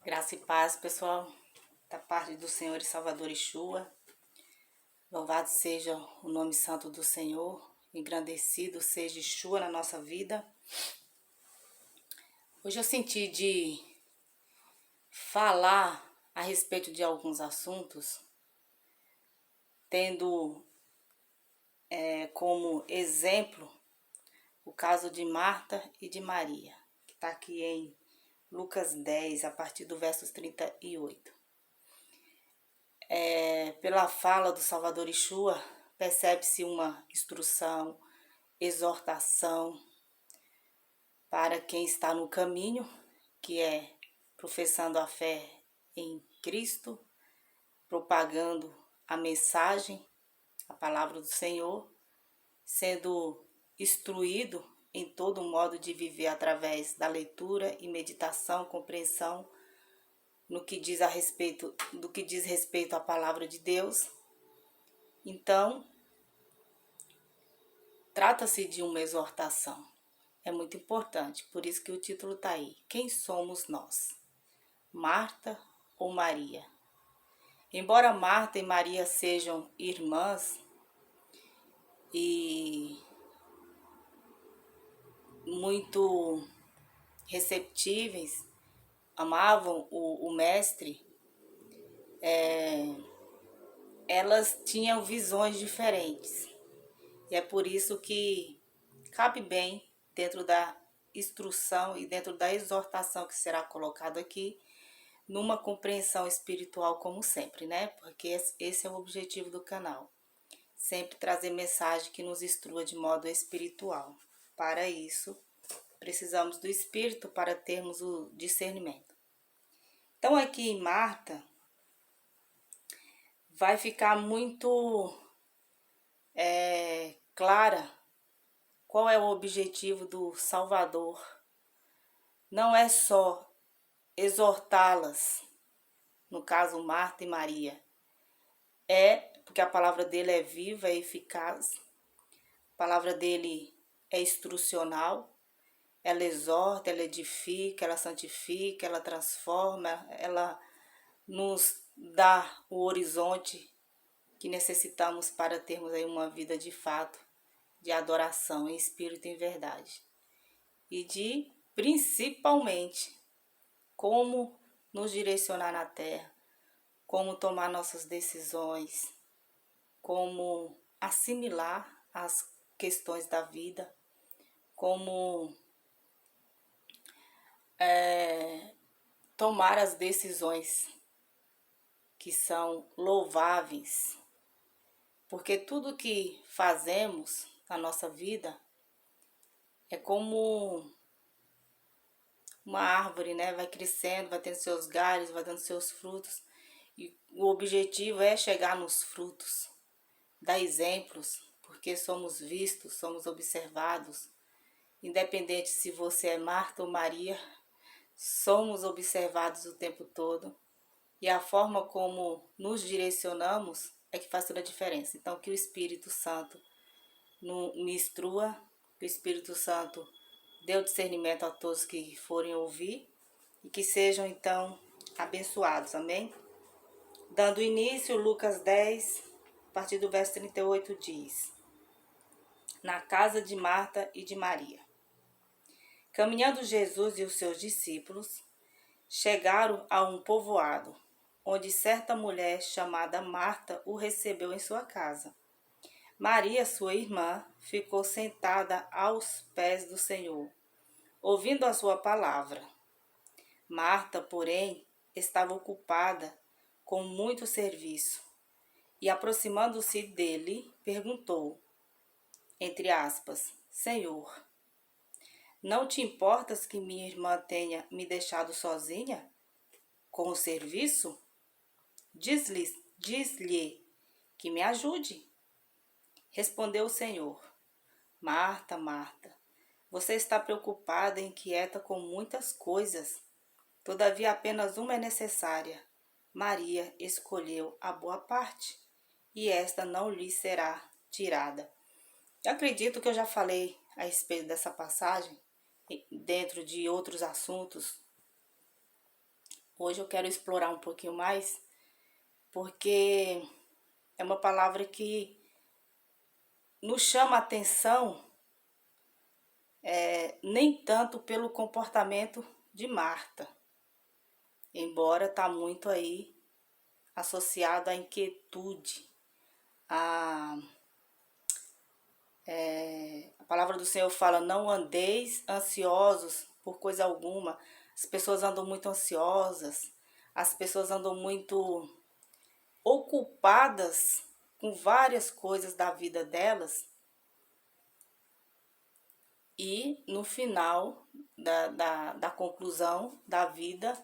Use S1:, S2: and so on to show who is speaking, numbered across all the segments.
S1: Graça e paz, pessoal, da parte do Senhor e Salvador Yeshua. Louvado seja o nome santo do Senhor, engrandecido seja Yeshua na nossa vida. Hoje eu senti de falar a respeito de alguns assuntos, tendo como exemplo o caso de Marta e de Maria, que está aqui em Lucas 10, a partir do versos 38. Pela fala do Salvador Yeshua, percebe-se uma instrução, exortação para quem está no caminho, que é professando a fé em Cristo, propagando a mensagem, a palavra do Senhor, sendo instruído em todo modo de viver através da leitura e meditação, compreensão no que diz respeito à palavra de Deus. Então, trata-se de uma exortação. É muito importante, por isso que o título está aí. Quem somos nós? Marta ou Maria? Embora Marta e Maria sejam irmãs e muito receptíveis, amavam o mestre, elas tinham visões diferentes. E é por isso que cabe bem, dentro da instrução e dentro da exortação que será colocado aqui, numa compreensão espiritual como sempre, né? Porque esse é o objetivo do canal. Sempre trazer mensagem que nos instrua de modo espiritual. Para isso, precisamos do Espírito para termos o discernimento. Então aqui em Marta, vai ficar muito clara qual é o objetivo do Salvador. Não é só exortá-las, no caso Marta e Maria, porque a palavra dele é viva, é eficaz, a palavra dele é instrucional, ela exorta, ela edifica, ela santifica, ela transforma, ela nos dá o horizonte que necessitamos para termos aí uma vida de fato, de adoração em espírito e em verdade. E de, principalmente, como nos direcionar na terra, como tomar nossas decisões, como assimilar as questões da vida, como tomar as decisões que são louváveis, porque tudo que fazemos na nossa vida é como uma árvore, né? Vai crescendo, vai tendo seus galhos, vai dando seus frutos, e o objetivo é chegar nos frutos, dar exemplos, porque somos vistos, somos observados, independente se você é Marta ou Maria, somos observados o tempo todo. E a forma como nos direcionamos é que faz toda a diferença. Então, que o Espírito Santo me instrua, que o Espírito Santo dê o discernimento a todos que forem ouvir e que sejam, então, abençoados. Amém? Dando início, Lucas 10, a partir do verso 38 diz: Na casa de Marta e de Maria. Caminhando Jesus e os seus discípulos, chegaram a um povoado, onde certa mulher chamada Marta o recebeu em sua casa. Maria, sua irmã, ficou sentada aos pés do Senhor, ouvindo a sua palavra. Marta, porém, estava ocupada com muito serviço e, aproximando-se dele, perguntou, entre aspas, Senhor, não te importas que minha irmã tenha me deixado sozinha com o serviço? Diz-lhe que me ajude. Respondeu o Senhor, Marta, Marta, você está preocupada e inquieta com muitas coisas. Todavia apenas uma é necessária. Maria escolheu a boa parte, e esta não lhe será tirada. Eu acredito que eu já falei a respeito dessa passagem, dentro de outros assuntos, Hoje eu quero explorar um pouquinho mais, porque é uma palavra que nos chama a atenção, nem tanto pelo comportamento de Marta, embora está muito aí associado à inquietude, a A palavra do Senhor fala: não andeis ansiosos por coisa alguma. As pessoas andam muito ansiosas, as pessoas andam muito ocupadas com várias coisas da vida delas e no final da conclusão da vida,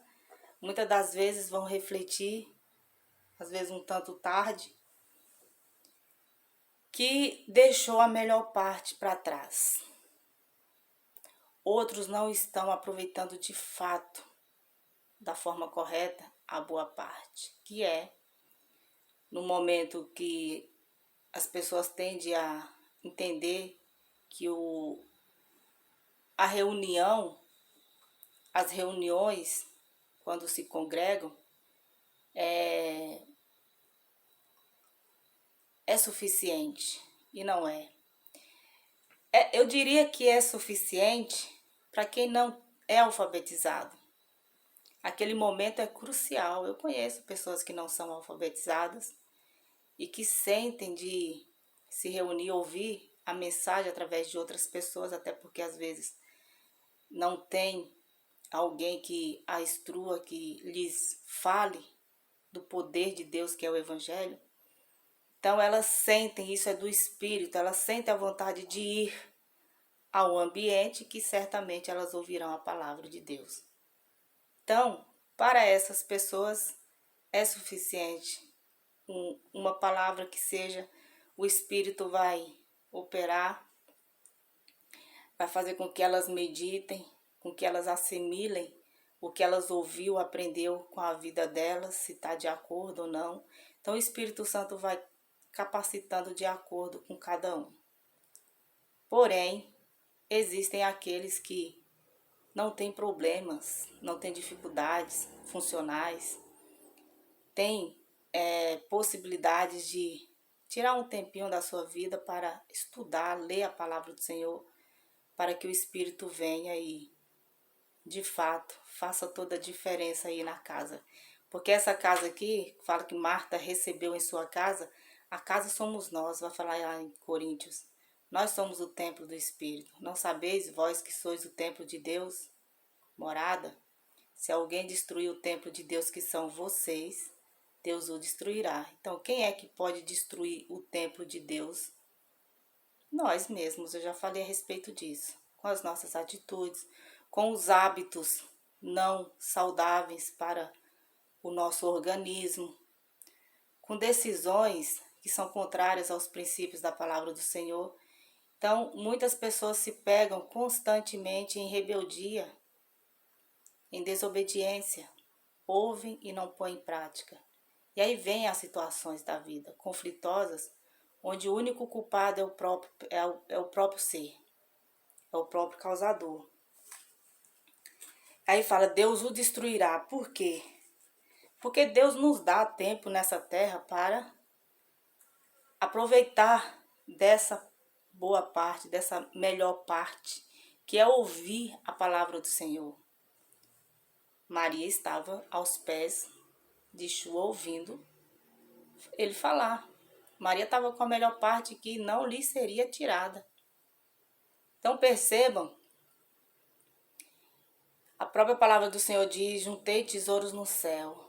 S1: muitas das vezes vão refletir, às vezes um tanto tarde, que deixou a melhor parte para trás. Outros não estão aproveitando de fato, da forma correta, a boa parte, que é no momento que as pessoas tendem a entender que a reunião, as reuniões, quando se congregam, é suficiente, e não é. Eu diria que é suficiente para quem não é alfabetizado. Aquele momento é crucial. Eu conheço pessoas que não são alfabetizadas e que sentem de se reunir, ouvir a mensagem através de outras pessoas, até porque às vezes não tem alguém que a instrua, que lhes fale do poder de Deus, que é o Evangelho. Então elas sentem, isso é do Espírito, elas sentem a vontade de ir ao ambiente que certamente elas ouvirão a palavra de Deus. Então, para essas pessoas é suficiente uma palavra que seja, o Espírito vai operar, vai fazer com que elas meditem, com que elas assimilem o que elas ouviu, aprendeu com a vida delas, se está de acordo ou não. Então o Espírito Santo vai capacitando de acordo com cada um. Porém, existem aqueles que não têm problemas, não têm dificuldades funcionais, têm possibilidades de tirar um tempinho da sua vida para estudar, ler a palavra do Senhor, para que o Espírito venha e, de fato, faça toda a diferença aí na casa. Porque essa casa aqui, fala que Marta recebeu em sua casa, a casa somos nós, vai falar lá em Coríntios. Nós somos o templo do Espírito. Não sabeis vós que sois o templo de Deus? Morada? Se alguém destruir o templo de Deus, que são vocês, Deus o destruirá. Então, quem é que pode destruir o templo de Deus? Nós mesmos, eu já falei a respeito disso. Com as nossas atitudes, com os hábitos não saudáveis para o nosso organismo, com decisões que são contrárias aos princípios da palavra do Senhor. Então, muitas pessoas se pegam constantemente em rebeldia, em desobediência, ouvem e não põem em prática. E aí vem as situações da vida conflitosas, onde o único culpado é o próprio ser, é o próprio causador. Aí fala, Deus o destruirá. Por quê? Porque Deus nos dá tempo nessa terra para aproveitar dessa boa parte, dessa melhor parte, que é ouvir a palavra do Senhor. Maria estava aos pés de Yeshua ouvindo ele falar. Maria estava com a melhor parte que não lhe seria tirada. Então percebam, a própria palavra do Senhor diz, juntei tesouros no céu.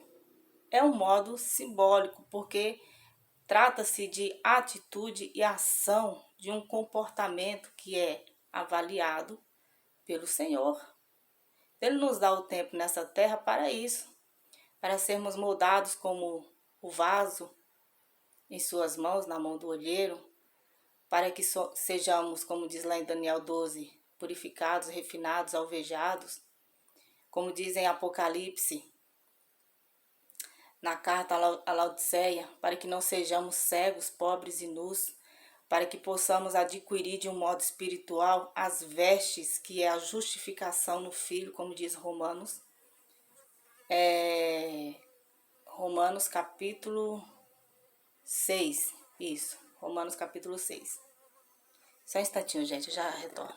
S1: É um modo simbólico, porque trata-se de atitude e ação de um comportamento que é avaliado pelo Senhor. Ele nos dá o tempo nessa terra para isso, para sermos moldados como o vaso em suas mãos, na mão do olheiro, para que sejamos, como diz lá em Daniel 12, purificados, refinados, alvejados, como diz em Apocalipse, na carta a Laodiceia, para que não sejamos cegos, pobres e nus, para que possamos adquirir de um modo espiritual as vestes, que é a justificação no Filho, como diz Romanos. Romanos capítulo 6. Isso, Romanos capítulo 6. Só um instantinho, gente, eu já retorno.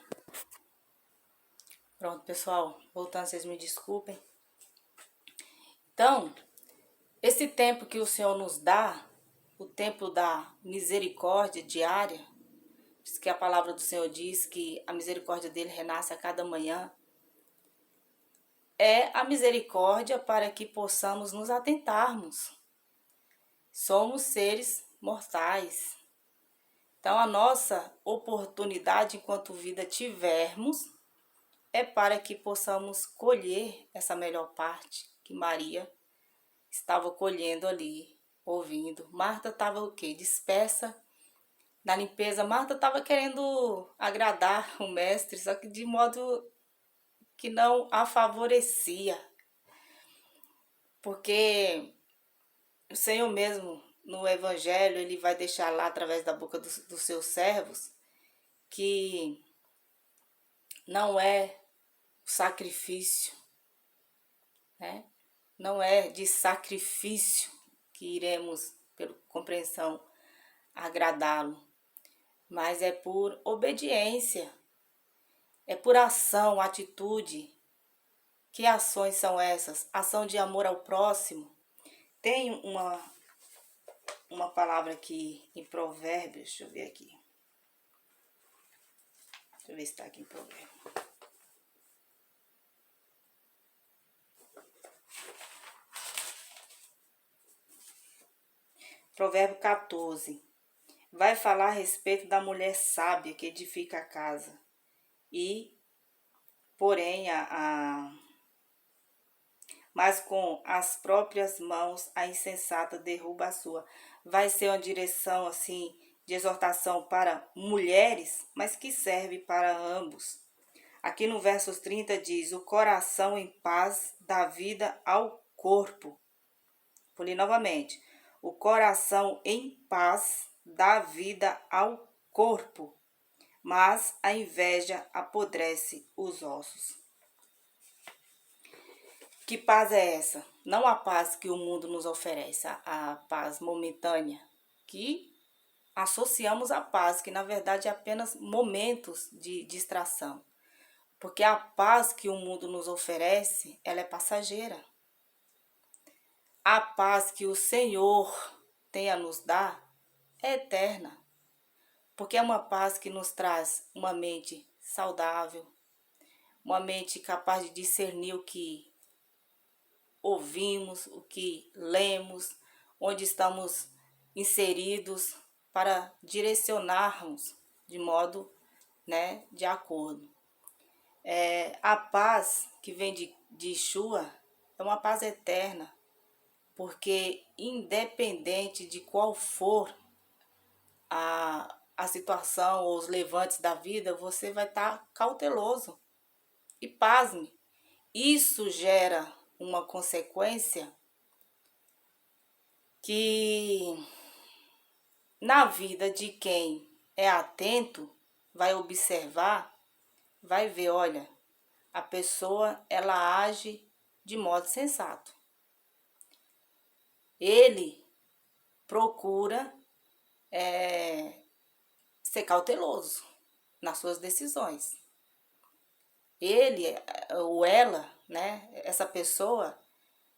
S1: Pronto, pessoal, voltando, vocês me desculpem. Então, esse tempo que o Senhor nos dá, o tempo da misericórdia diária, diz que a palavra do Senhor diz que a misericórdia dele renasce a cada manhã, é a misericórdia para que possamos nos atentarmos. Somos seres mortais. Então, a nossa oportunidade enquanto vida tivermos é para que possamos colher essa melhor parte que Maria estava colhendo ali, ouvindo. Marta estava o quê? Dispersa na limpeza. Marta estava querendo agradar o mestre, só que de modo que não a favorecia. Porque o Senhor mesmo, no Evangelho, ele vai deixar lá através da boca dos seus servos que não é o sacrifício, né? Não é de sacrifício que iremos, pela compreensão, agradá-lo, mas é por obediência, é por ação, atitude. Que ações são essas? Ação de amor ao próximo. Tem uma palavra aqui em Provérbios, deixa eu ver aqui. Deixa eu ver se está aqui em Provérbios. Provérbio 14. Vai falar a respeito da mulher sábia que edifica a casa. E, porém, mas com as próprias mãos a insensata derruba a sua. Vai ser uma direção assim de exortação para mulheres, mas que serve para ambos. Aqui no versos 30 diz: o coração em paz dá vida ao corpo. Vou ler novamente. O coração em paz dá vida ao corpo, mas a inveja apodrece os ossos. Que paz é essa? Não a paz que o mundo nos oferece, a paz momentânea, que associamos à paz, que na verdade é apenas momentos de distração. Porque a paz que o mundo nos oferece, ela é passageira. A paz que o Senhor tem a nos dar é eterna. Porque é uma paz que nos traz uma mente saudável, uma mente capaz de discernir o que ouvimos, o que lemos, onde estamos inseridos para direcionarmos de modo, de acordo. A paz que vem de Yeshua é uma paz eterna, porque independente de qual for a situação ou os levantes da vida, você vai estar cauteloso. E pasme, isso gera uma consequência que na vida de quem é atento, vai observar, vai ver, olha, a pessoa ela age de modo sensato. Ele procura ser cauteloso nas suas decisões. Ele ou ela, essa pessoa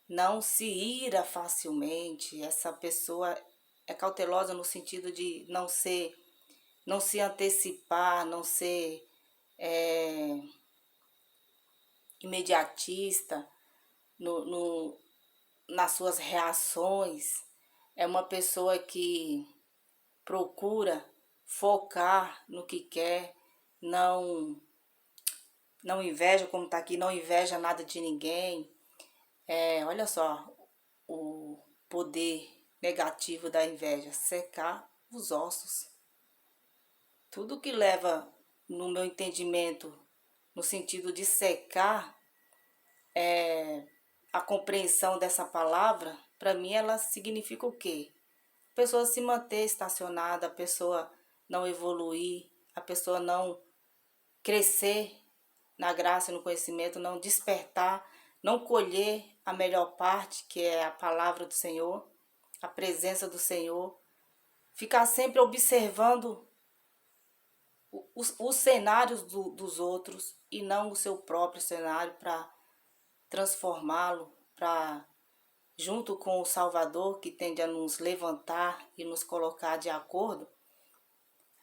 S1: não se ira facilmente, essa pessoa é cautelosa no sentido de não se antecipar, não ser imediatista nas suas reações. É uma pessoa que procura focar no que quer, não inveja, como está aqui, não inveja nada de ninguém. Olha só o poder negativo da inveja, secar os ossos. Tudo que leva, no meu entendimento, no sentido de secar, a compreensão dessa palavra, para mim ela significa o quê? A pessoa se manter estacionada, a pessoa não evoluir, a pessoa não crescer na graça e no conhecimento, não despertar não colher a melhor parte, que é a palavra do Senhor, a presença do Senhor, ficar sempre observando os cenários dos outros e não o seu próprio cenário para transformá-lo, para, junto com o Salvador, que tende a nos levantar e nos colocar de acordo.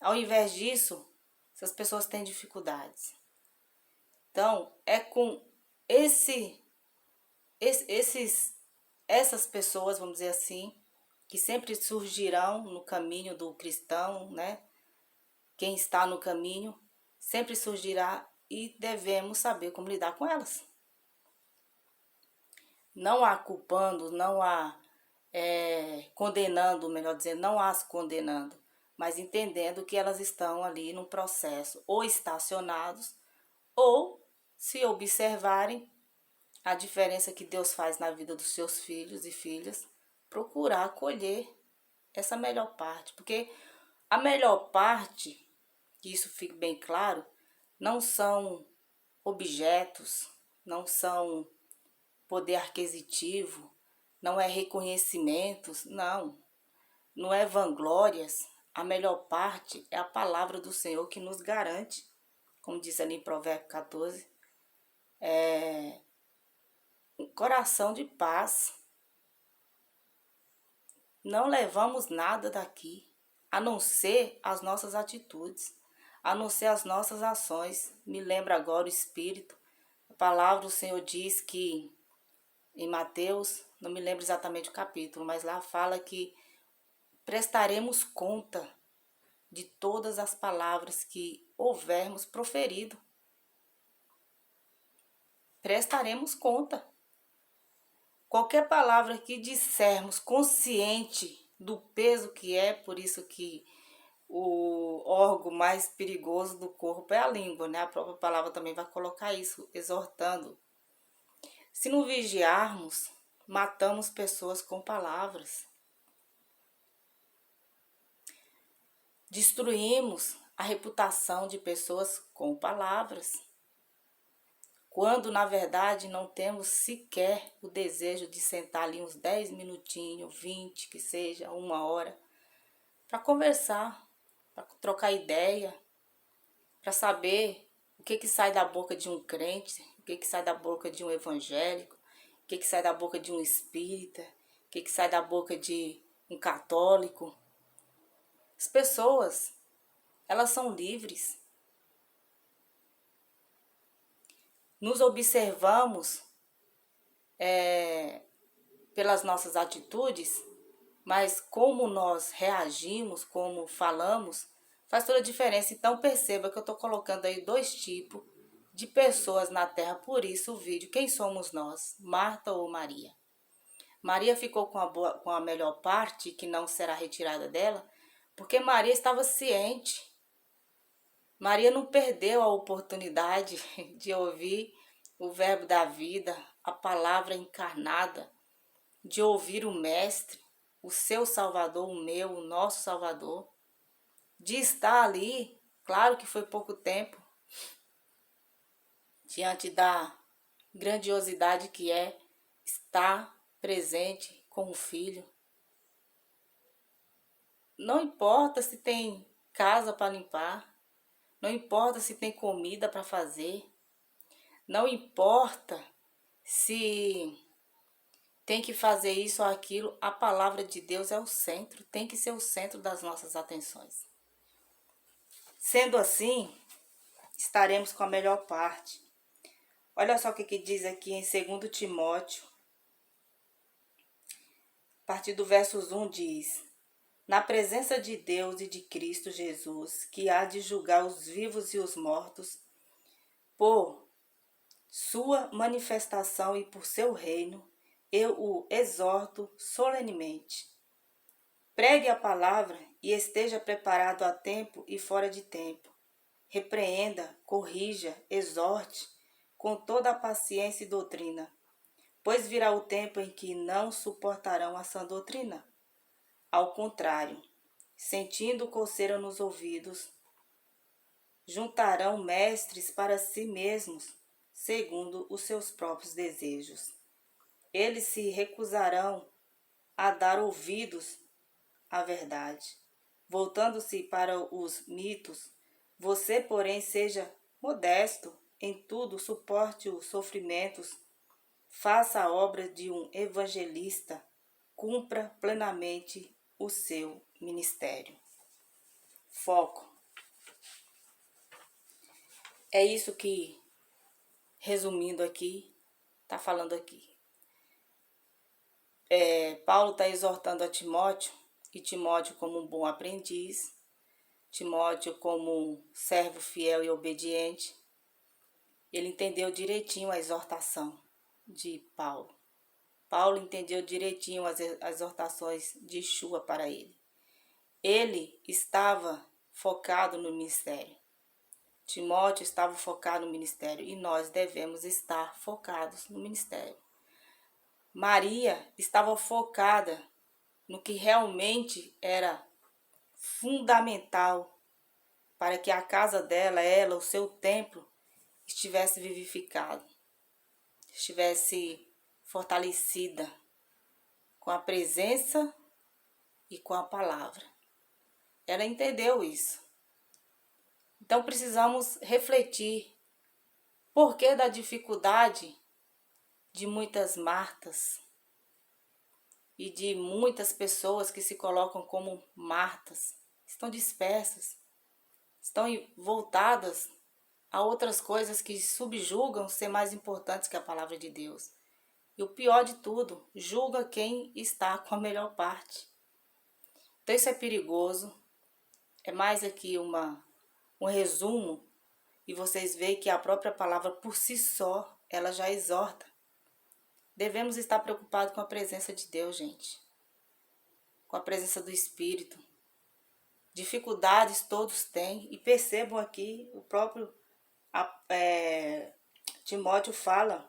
S1: Ao invés disso, essas pessoas têm dificuldades. Então, é com essas pessoas, vamos dizer assim, que sempre surgirão no caminho do cristão, né? Quem está no caminho sempre surgirá e devemos saber como lidar com elas. Não há culpando, não há condenando, melhor dizendo, não as condenando, mas entendendo que elas estão ali num processo ou estacionados, ou, se observarem a diferença que Deus faz na vida dos seus filhos e filhas, procurar acolher essa melhor parte. Porque a melhor parte, que isso fique bem claro, não são objetos, não são poder aquisitivo, não é reconhecimentos, não é vanglórias. A melhor parte é a palavra do Senhor que nos garante, como diz ali em Provérbios 14, um coração de paz. Não levamos nada daqui, a não ser as nossas atitudes, a não ser as nossas ações. Me lembra agora o Espírito. A palavra do Senhor diz que, em Mateus, não me lembro exatamente o capítulo, mas lá fala que prestaremos conta de todas as palavras que houvermos proferido. Prestaremos conta. Qualquer palavra que dissermos consciente do peso que é, por isso que o órgão mais perigoso do corpo é a língua, né? A própria palavra também vai colocar isso, exortando. Se não vigiarmos, matamos pessoas com palavras. Destruímos a reputação de pessoas com palavras, quando na verdade não temos sequer o desejo de sentar ali uns 10 minutinhos, 20, que seja, 1 hora, para conversar, para trocar ideia, para saber o que sai da boca de um crente, o que sai da boca de um evangélico, o que sai da boca de um espírita, o que sai da boca de um católico. As pessoas, elas são livres. Nos observamos pelas nossas atitudes, mas como nós reagimos, como falamos, faz toda a diferença. Então perceba que eu estou colocando aí 2 tipos de pessoas na Terra, por isso o vídeo, quem somos nós, Marta ou Maria? Maria ficou com a melhor parte, que não será retirada dela, porque Maria estava ciente. Maria não perdeu a oportunidade de ouvir o verbo da vida, a palavra encarnada, de ouvir o Mestre, o seu Salvador, o meu, o nosso Salvador, de estar ali, claro que foi pouco tempo, diante da grandiosidade que é estar presente com o Filho. Não importa se tem casa para limpar, não importa se tem comida para fazer, não importa se tem que fazer isso ou aquilo, a palavra de Deus é o centro, tem que ser o centro das nossas atenções. Sendo assim, estaremos com a melhor parte. Olha só o que diz aqui em 2 Timóteo, a partir do versos 1 diz: na presença de Deus e de Cristo Jesus, que há de julgar os vivos e os mortos, por sua manifestação e por seu reino, eu o exorto solenemente. Pregue a palavra e esteja preparado a tempo e fora de tempo. Repreenda, corrija, exorte com toda a paciência e doutrina, pois virá o tempo em que não suportarão a sã doutrina. Ao contrário, sentindo coceira nos ouvidos, juntarão mestres para si mesmos, segundo os seus próprios desejos. Eles se recusarão a dar ouvidos à verdade, voltando-se para os mitos. Você, porém, seja modesto em tudo, suporte os sofrimentos, faça a obra de um evangelista, cumpra plenamente o seu ministério. Foco. É isso que, resumindo aqui, está falando aqui. Paulo está exortando a Timóteo, e Timóteo como um bom aprendiz, Timóteo como um servo fiel e obediente. Ele entendeu direitinho a exortação de Paulo. Paulo entendeu direitinho as exortações de Yeshua para ele. Ele estava focado no ministério. Timóteo estava focado no ministério e nós devemos estar focados no ministério. Maria estava focada no que realmente era fundamental para que a casa dela, o seu templo, estivesse vivificado, estivesse fortalecida com a presença e com a palavra. Ela entendeu isso. Então precisamos refletir por que da dificuldade de muitas Martas e de muitas pessoas que se colocam como Martas, estão dispersas, estão voltadas a outras coisas que subjugam ser mais importantes que a palavra de Deus. E o pior de tudo, julga quem está com a melhor parte. Então isso é perigoso. É mais aqui um resumo, e vocês veem que a própria palavra por si só, ela já exorta. Devemos estar preocupados com a presença de Deus, gente. Com a presença do Espírito. Dificuldades todos têm. E percebam aqui, o próprio Timóteo fala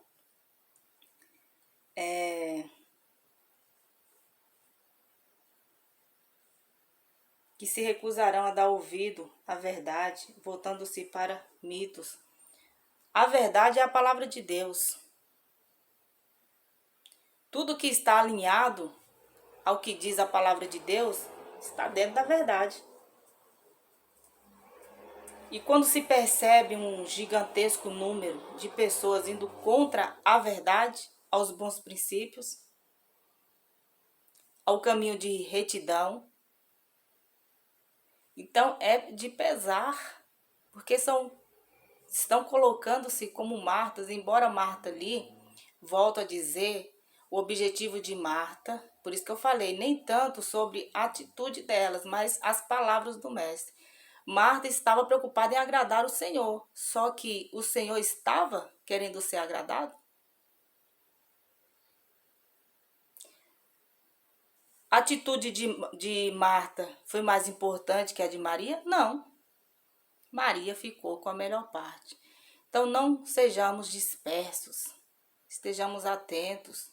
S1: que se recusarão a dar ouvido à verdade, voltando-se para mitos. A verdade é a palavra de Deus. Tudo que está alinhado ao que diz a palavra de Deus está dentro da verdade. E quando se percebe um gigantesco número de pessoas indo contra a verdade, aos bons princípios, ao caminho de retidão, então é de pesar, porque estão colocando-se como Martas, embora Marta ali, volto a dizer, o objetivo de Marta, por isso que eu falei, nem tanto sobre a atitude delas, mas as palavras do mestre. Marta estava preocupada em agradar o Senhor, só que o Senhor estava querendo ser agradado? A atitude de Marta foi mais importante que a de Maria? Não. Maria ficou com a melhor parte. Então não sejamos dispersos, estejamos atentos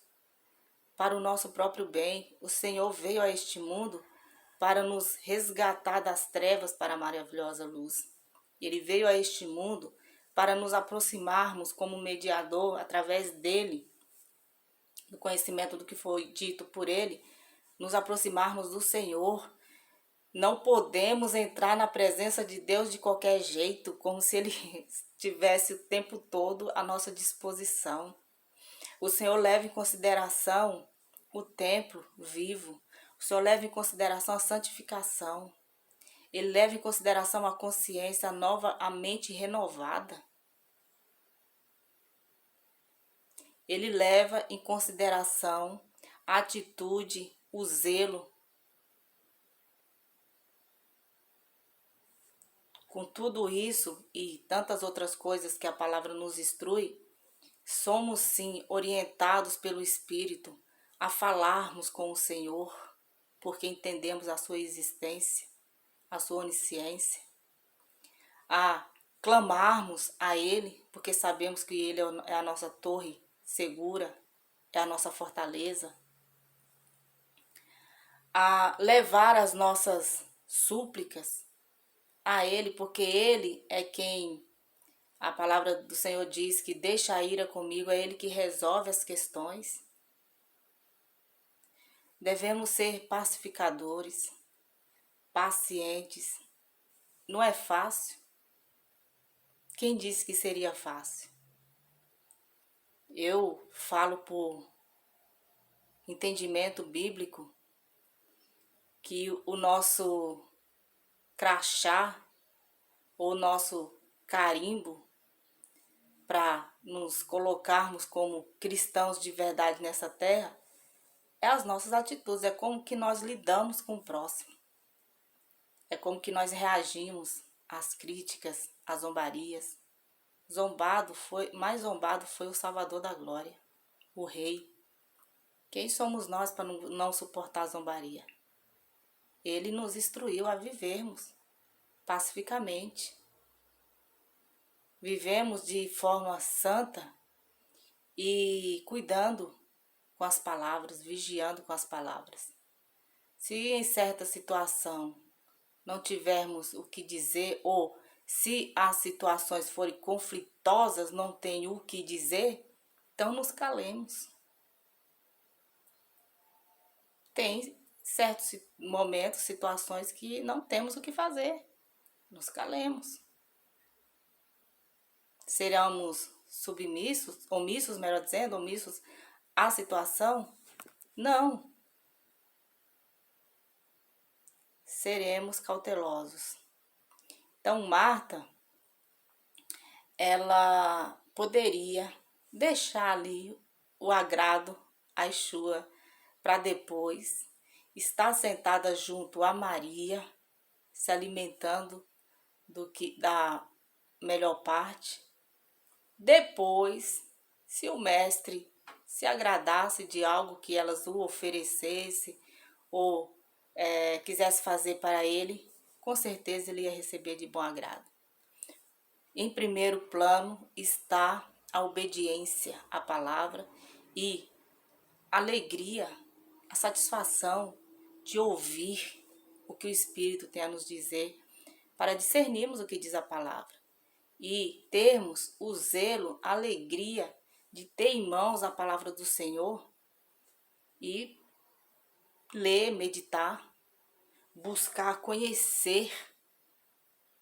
S1: para o nosso próprio bem. O Senhor veio a este mundo para nos resgatar das trevas para a maravilhosa luz. Ele veio a este mundo para nos aproximarmos como mediador através dele, do conhecimento do que foi dito por ele, nos aproximarmos do Senhor. Não podemos entrar na presença de Deus de qualquer jeito, como se Ele tivesse o tempo todo à nossa disposição. O Senhor leva em consideração o templo vivo. O Senhor leva em consideração a santificação. Ele leva em consideração a consciência nova, a mente renovada. Ele leva em consideração a atitude, o zelo. Com tudo isso e tantas outras coisas que a palavra nos instrui, somos sim orientados pelo Espírito a falarmos com o Senhor, porque entendemos a sua existência, a sua onisciência, a clamarmos a Ele, porque sabemos que Ele é a nossa torre segura, é a nossa fortaleza, a levar as nossas súplicas a Ele, porque Ele é quem A palavra do Senhor diz que deixa a ira comigo, é Ele que resolve as questões. Devemos ser pacificadores, pacientes. Não é fácil. Quem disse que seria fácil? Eu falo por entendimento bíblico que o nosso crachá ou nosso carimbo para nos colocarmos como cristãos de verdade nessa terra é as nossas atitudes, é como que nós lidamos com o próximo, é como que nós reagimos às críticas, às zombarias. Mais zombado foi o Salvador da Glória, o Rei. Quem somos nós para não suportar a zombaria? Ele nos instruiu a vivermos pacificamente. Vivemos de forma santa e cuidando com as palavras, vigiando com as palavras. Se em certa situação não tivermos o que dizer, ou se as situações forem conflitosas, não tem o que dizer, então nos calemos. Tem certos momentos, situações que não temos o que fazer, nos calemos. Seremos submissos, omissos, melhor dizendo, omissos à situação? Não. Seremos cautelosos. Então, Marta, ela poderia deixar ali o agrado, a Yeshua, para depois estar sentada junto a Maria, se alimentando da melhor parte. Depois, se o mestre se agradasse de algo que elas o oferecesse ou quisesse fazer para ele, com certeza ele ia receber de bom agrado. Em primeiro plano está a obediência à palavra e a alegria, a satisfação de ouvir o que o Espírito tem a nos dizer, para discernirmos o que diz a palavra e termos o zelo, a alegria de ter em mãos a palavra do Senhor e ler, meditar, buscar conhecer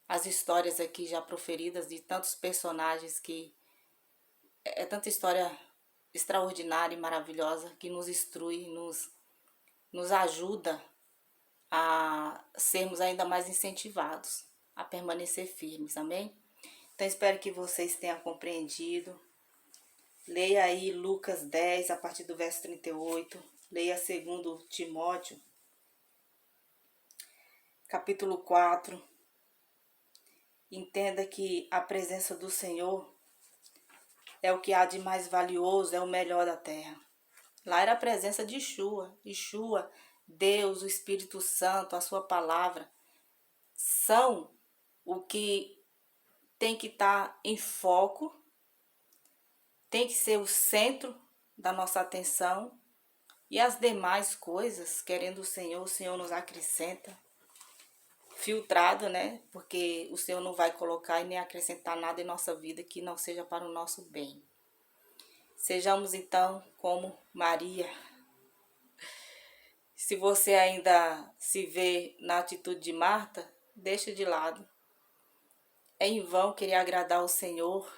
S1: as histórias aqui já proferidas de tantos personagens que é tanta história extraordinária e maravilhosa que nos instrui, nos ajuda a sermos ainda mais incentivados a permanecer firmes, amém? Então espero que vocês tenham compreendido. Leia aí Lucas 10, a partir do verso 38. Leia 2 Timóteo, capítulo 4. Entenda que a presença do Senhor é o que há de mais valioso, é o melhor da terra. Lá era a presença de Yeshua. Yeshua, Deus, o Espírito Santo, a sua palavra, são o que tem que estar em foco, tem que ser o centro da nossa atenção. E as demais coisas, querendo o Senhor nos acrescenta. Filtrado, né? Porque o Senhor não vai colocar e nem acrescentar nada em nossa vida que não seja para o nosso bem. Sejamos então como Maria. Se você ainda se vê na atitude de Marta, deixa de lado. É em vão querer agradar ao Senhor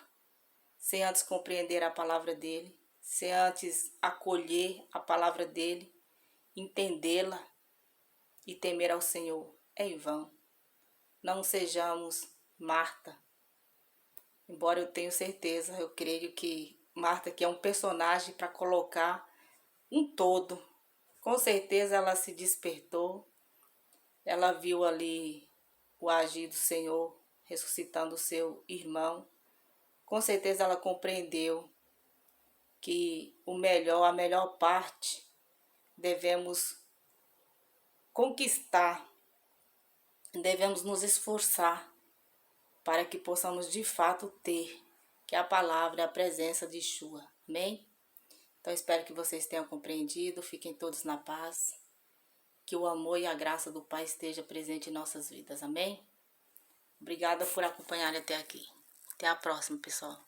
S1: sem antes compreender a palavra dele, sem antes acolher a palavra dele, entendê-la e temer ao Senhor. É em vão. Não sejamos Marta. Embora eu tenha certeza, eu creio que Marta que é um personagem para colocar um todo. Com certeza ela se despertou, ela viu ali o agir do Senhor ressuscitando o seu irmão. Com certeza ela compreendeu que a melhor parte devemos conquistar, devemos nos esforçar para que possamos de fato ter, que a palavra é a presença de Yeshua. Amém? Então espero que vocês tenham compreendido, fiquem todos na paz, que o amor e a graça do Pai esteja presente em nossas vidas. Amém? Obrigada por acompanhar até aqui. Até a próxima, pessoal.